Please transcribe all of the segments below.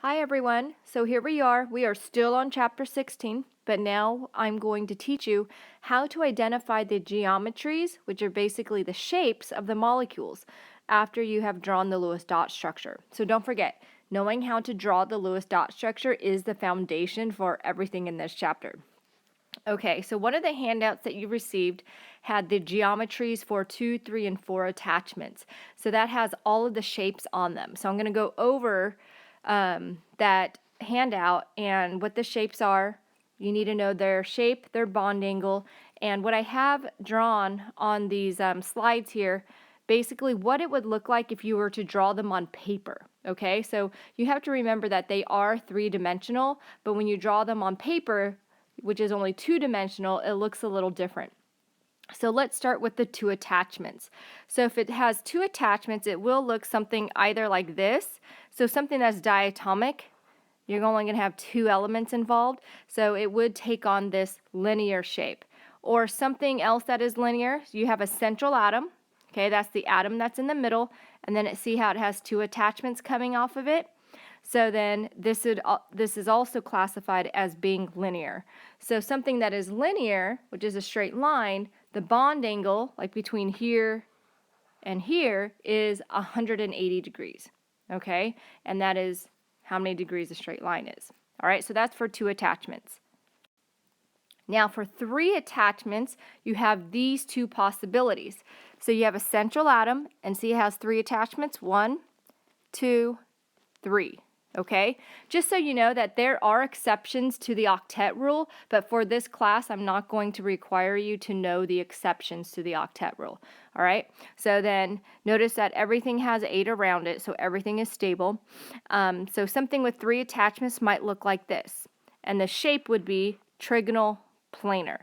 Hi everyone, so here we are still on chapter 16, but now I'm going to teach you how to identify the geometries, which are basically the shapes of the molecules, after you have drawn the Lewis dot structure. So don't forget, knowing how to draw the Lewis dot structure is the foundation for everything in this chapter. Okay, so one of the handouts that you received had the geometries for 2, 3, and 4 attachments. So that has all of the shapes on them. So I'm going to go over that handout and what the shapes are. You need to know their shape, their bond angle, and what I have drawn on these slides here, basically what it would look like if you were to draw them on paper. Okay, so you have to remember that they are three-dimensional, but when you draw them on paper, which is only two-dimensional, it looks a little different. So let's start with the two attachments. So if it has two attachments, it will look something either like this. So something that's diatomic, you're only going to have two elements involved. So it would take on this linear shape. Or something else that is linear, you have a central atom. Okay, that's the atom that's in the middle. And then see how it has two attachments coming off of it? So then this is also classified as being linear. So something that is linear, which is a straight line, the bond angle, like between here and here, is 180 degrees. Okay? And that is how many degrees a straight line is. All right, so that's for two attachments. Now for three attachments, you have these two possibilities. So you have a central atom, and see it has three attachments, 1, 2, 3. Okay, just so you know that there are exceptions to the octet rule, but for this class, I'm not going to require you to know the exceptions to the octet rule. All right, so then notice that everything has 8 around it, so everything is stable. So something with 3 attachments might look like this, and the shape would be trigonal planar.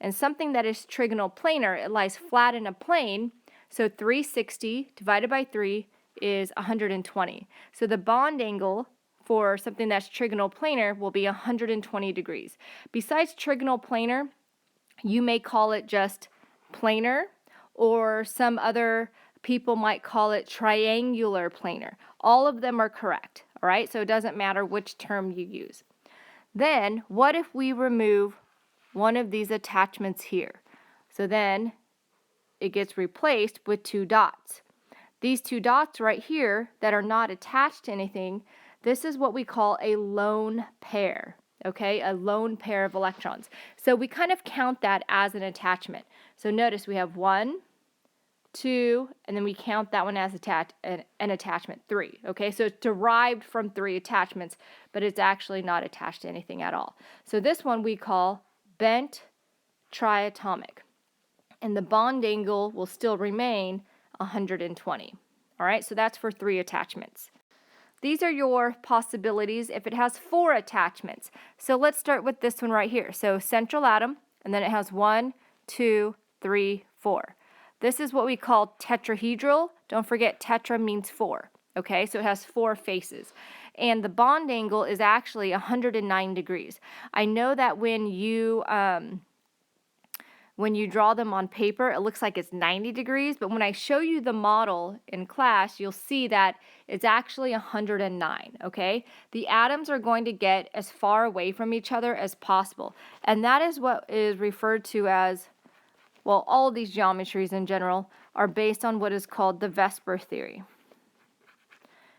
And something that is trigonal planar, it lies flat in a plane, so 360 divided by 3 is 120. So the bond angle for something that's trigonal planar will be 120 degrees. Besides trigonal planar, you may call it just planar, or some other people might call it triangular planar. All of them are correct, all right? So it doesn't matter which term you use. Then, what if we remove one of these attachments here? So then it gets replaced with 2 dots. These 2 dots right here that are not attached to anything, this is what we call a lone pair, okay? A lone pair of electrons. So we kind of count that as an attachment. So notice we have 1, 2, and then we count that one as an attachment, 3, okay? So it's derived from 3 attachments, but it's actually not attached to anything at all. So this one we call bent triatomic, and the bond angle will still remain 120. All right, so that's for 3 attachments. These are your possibilities if it has 4 attachments. So let's start with this one right here. So central atom, and then it has 1, 2, 3, 4. This is what we call tetrahedral. Don't forget, tetra means 4. Okay, so it has 4 faces. And the bond angle is actually 109 degrees. I know that when you draw them on paper, it looks like it's 90 degrees, but when I show you the model in class, you'll see that it's actually 109, okay? The atoms are going to get as far away from each other as possible, and that is what is referred to as, well, all of these geometries in general are based on what is called the VSEPR theory.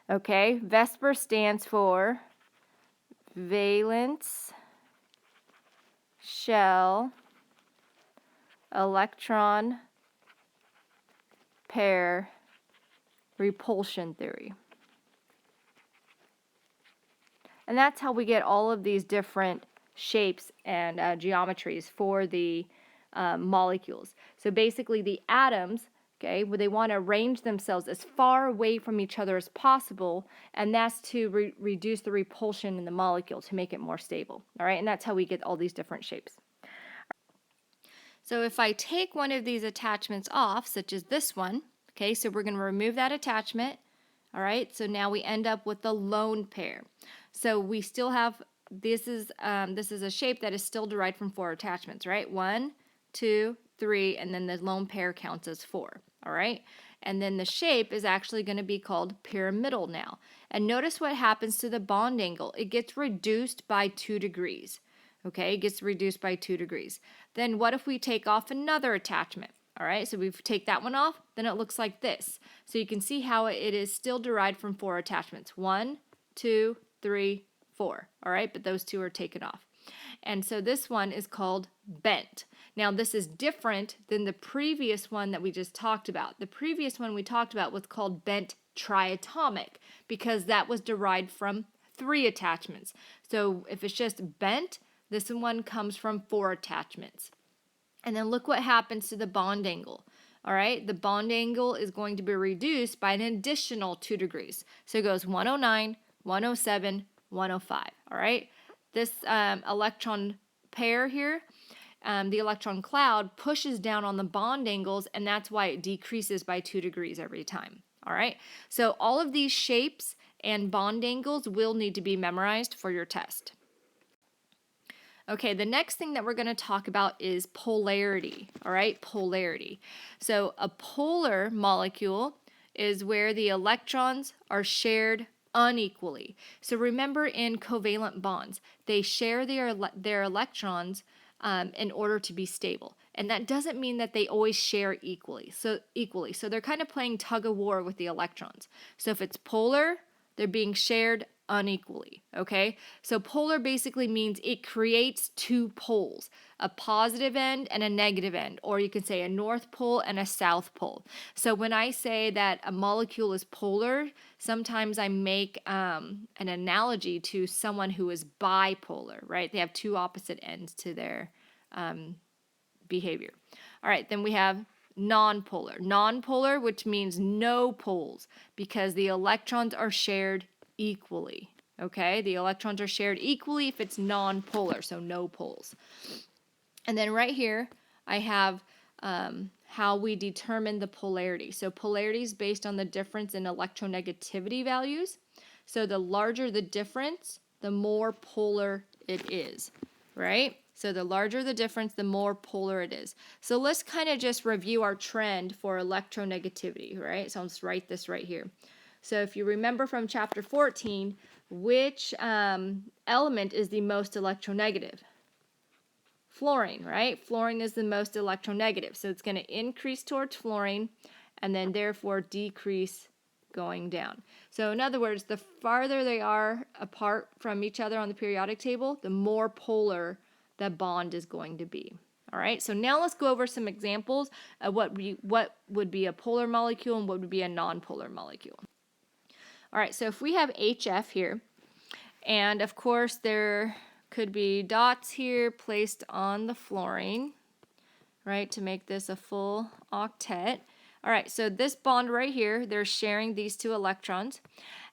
Okay, VSEPR stands for valence shell electron pair repulsion theory. And that's how we get all of these different shapes and geometries for the molecules. So basically the atoms, okay, they want to arrange themselves as far away from each other as possible, and that's to reduce the repulsion in the molecule to make it more stable. All right, and that's how we get all these different shapes. So if I take one of these attachments off, such as this one, okay, so we're going to remove that attachment. All right, so now we end up with the lone pair. So we still have, this is a shape that is still derived from 4 attachments, right? 1, 2, 3, and then the lone pair counts as 4, all right? And then the shape is actually going to be called pyramidal now. And notice what happens to the bond angle. It gets reduced by 2 degrees. Okay, it gets reduced by 2 degrees. Then what if we take off another attachment? All right, so we take that one off, then it looks like this. So you can see how it is still derived from 4 attachments. 1, 2, 3, 4. All right, but those 2 are taken off. And so this one is called bent. Now this is different than the previous one that we just talked about. The previous one we talked about was called bent triatomic because that was derived from 3 attachments. So if it's just bent, this one comes from 4 attachments. And then look what happens to the bond angle. All right, the bond angle is going to be reduced by an additional 2 degrees. So it goes 109, 107, 105. All right, this electron pair here, the electron cloud pushes down on the bond angles, and that's why it decreases by 2 degrees every time. All right, so all of these shapes and bond angles will need to be memorized for your test. Okay, the next thing that we're going to talk about is polarity, all right, polarity. So a polar molecule is where the electrons are shared unequally. So remember in covalent bonds, they share their electrons in order to be stable. And that doesn't mean that they always share equally. So they're kind of playing tug of war with the electrons. So if it's polar, they're being shared unequally, okay? So polar basically means it creates 2 poles, a positive end and a negative end, or you can say a north pole and a south pole. So when I say that a molecule is polar, sometimes I make an analogy to someone who is bipolar, right? They have 2 opposite ends to their behavior. All right, then we have nonpolar. Nonpolar, which means no poles, because the electrons are shared equally. Okay, the electrons are shared equally if it's nonpolar, so no poles. And then right here, I have how we determine the polarity. So polarity is based on the difference in electronegativity values. So the larger the difference, the more polar it is, right? So the larger the difference, the more polar it is. So let's kind of just review our trend for electronegativity, right? So I'll just write this right here. So if you remember from chapter 14, which element is the most electronegative? Fluorine, right? Fluorine is the most electronegative. So it's going to increase towards fluorine and then therefore decrease going down. So in other words, the farther they are apart from each other on the periodic table, the more polar the bond is going to be. All right, so now let's go over some examples of what would be a polar molecule and what would be a nonpolar molecule. All right, so if we have HF here, and of course there could be dots here placed on the fluorine, right, to make this a full octet. All right, so this bond right here, they're sharing these 2 electrons,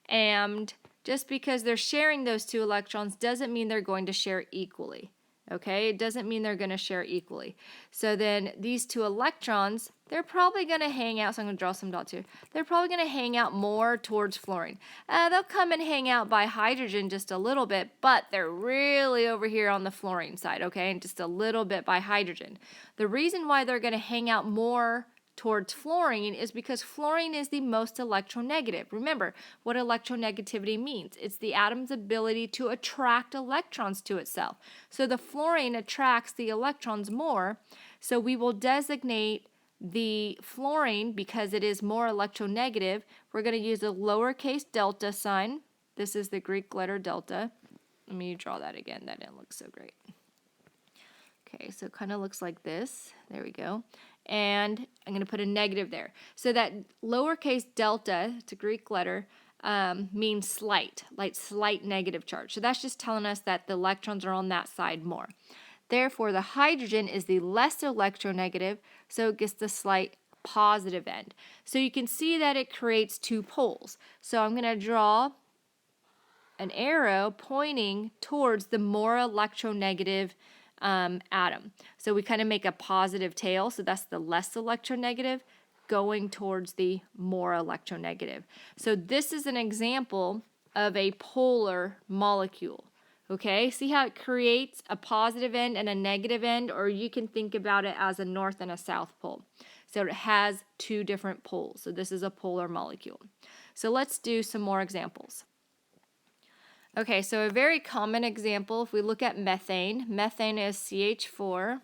and just because they're sharing those 2 electrons doesn't mean they're going to share equally. Okay, it doesn't mean they're going to share equally. So then these 2 electrons, they're probably going to hang out. So I'm going to draw some dots here. They're probably going to hang out more towards fluorine. They'll come and hang out by hydrogen just a little bit, but they're really over here on the fluorine side, okay, and just a little bit by hydrogen. The reason why they're going to hang out more towards fluorine is because fluorine is the most electronegative. Remember what electronegativity means. It's the atom's ability to attract electrons to itself. So the fluorine attracts the electrons more, so we will designate the fluorine, because it is more electronegative, we're going to use a lowercase delta sign. This is the Greek letter delta. Let me draw that again. That didn't look so great. Okay, so it kind of looks like this. There we go. And I'm going to put a negative there. So that lowercase delta, it's a Greek letter, means slight, like slight negative charge. So that's just telling us that the electrons are on that side more. Therefore, the hydrogen is the less electronegative, so it gets the slight positive end. So you can see that it creates 2 poles. So I'm going to draw an arrow pointing towards the more electronegative atom. So we kind of make a positive tail, so that's the less electronegative going towards the more electronegative. So this is an example of a polar molecule. Okay, see how it creates a positive end and a negative end, or you can think about it as a north and a south pole. So it has 2 different poles. So this is a polar molecule. So let's do some more examples. Okay, so a very common example, if we look at methane, methane is CH4,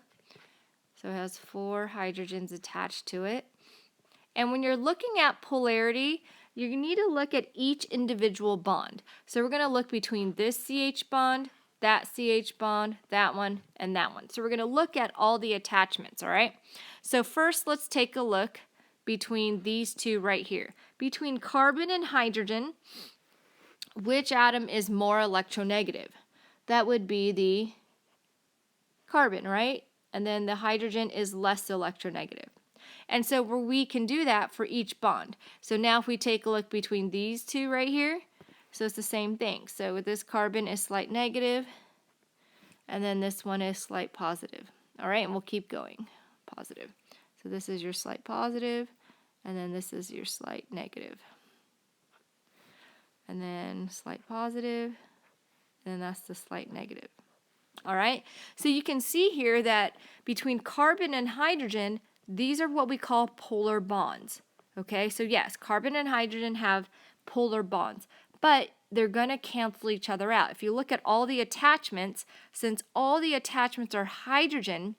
so it has 4 hydrogens attached to it. And when you're looking at polarity, you need to look at each individual bond. So we're going to look between this CH bond, that CH bond, that one, and that one. So we're going to look at all the attachments, all right? So first, let's take a look between these two right here. Between carbon and hydrogen, which atom is more electronegative? That would be the carbon, right? And then the hydrogen is less electronegative. And so we can do that for each bond. So now if we take a look between these two right here, so it's the same thing. So with this carbon is slight negative, and then this one is slight positive. All right, and we'll keep going. Positive. So this is your slight positive, and then this is your slight negative. And then slight positive, and then that's the slight negative. All right, so you can see here that between carbon and hydrogen, these are what we call polar bonds. Okay, so yes, carbon and hydrogen have polar bonds, but they're going to cancel each other out. If you look at all the attachments, since all the attachments are hydrogen,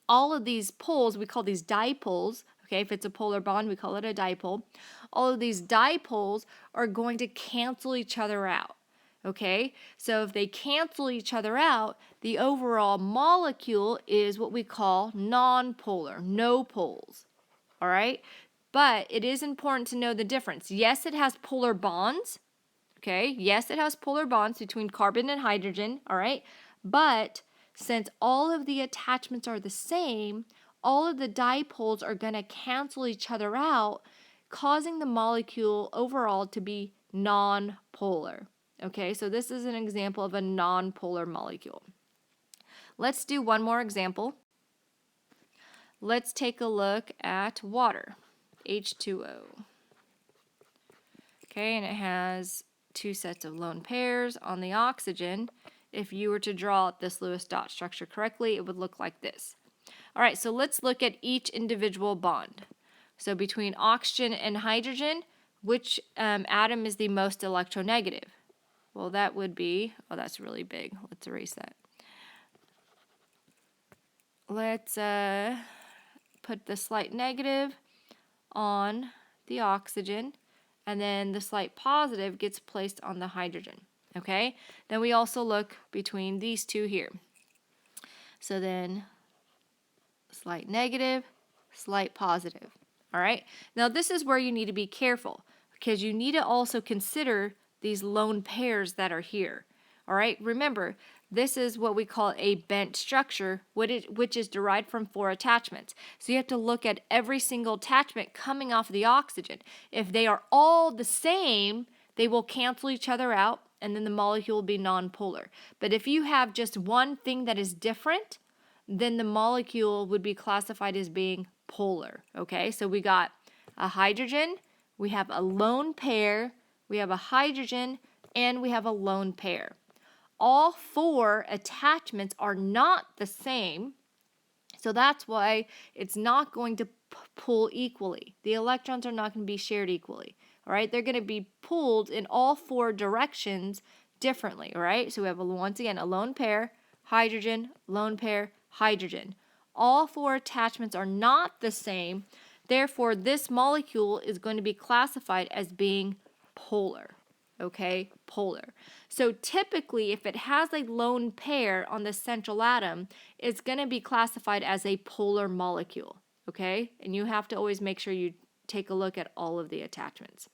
all of these poles, we call these dipoles. Okay, if it's a polar bond, we call it a dipole. All of these dipoles are going to cancel each other out. Okay, so if they cancel each other out, the overall molecule is what we call nonpolar, no poles. All right, but it is important to know the difference. Yes, it has polar bonds. Okay, yes, it has polar bonds between carbon and hydrogen. All right, but since all of the attachments are the same, all of the dipoles are going to cancel each other out, causing the molecule overall to be non-polar. Okay, so this is an example of a non-polar molecule. Let's do one more example. Let's take a look at water, H2O. Okay, and it has 2 sets of lone pairs on the oxygen. If you were to draw out this Lewis dot structure correctly, it would look like this. All right, so let's look at each individual bond. So between oxygen and hydrogen, which atom is the most electronegative? Well, that would be, oh, that's really big. Let's erase that. Let's put the slight negative on the oxygen, and then the slight positive gets placed on the hydrogen. Okay, then we also look between these two here. So then slight negative, slight positive. All right, now this is where you need to be careful, because you need to also consider these lone pairs that are here. All right, remember, this is what we call a bent structure, which is derived from 4 attachments. So you have to look at every single attachment coming off the oxygen. If they are all the same, they will cancel each other out, and then the molecule will be nonpolar. But if you have just one thing that is different, then the molecule would be classified as being polar. Okay, so we got a hydrogen, we have a lone pair, we have a hydrogen, and we have a lone pair. All 4 attachments are not the same, so that's why it's not going to pull equally. The electrons are not going to be shared equally. All right, they're going to be pulled in all 4 directions differently. All right, so we have once again a lone pair, hydrogen, lone pair, hydrogen. All 4 attachments are not the same. Therefore, this molecule is going to be classified as being polar. Okay, polar. So typically, if it has a lone pair on the central atom, it's going to be classified as a polar molecule. Okay, and you have to always make sure you take a look at all of the attachments.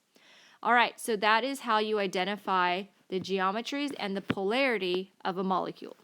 All right, so that is how you identify the geometries and the polarity of a molecule.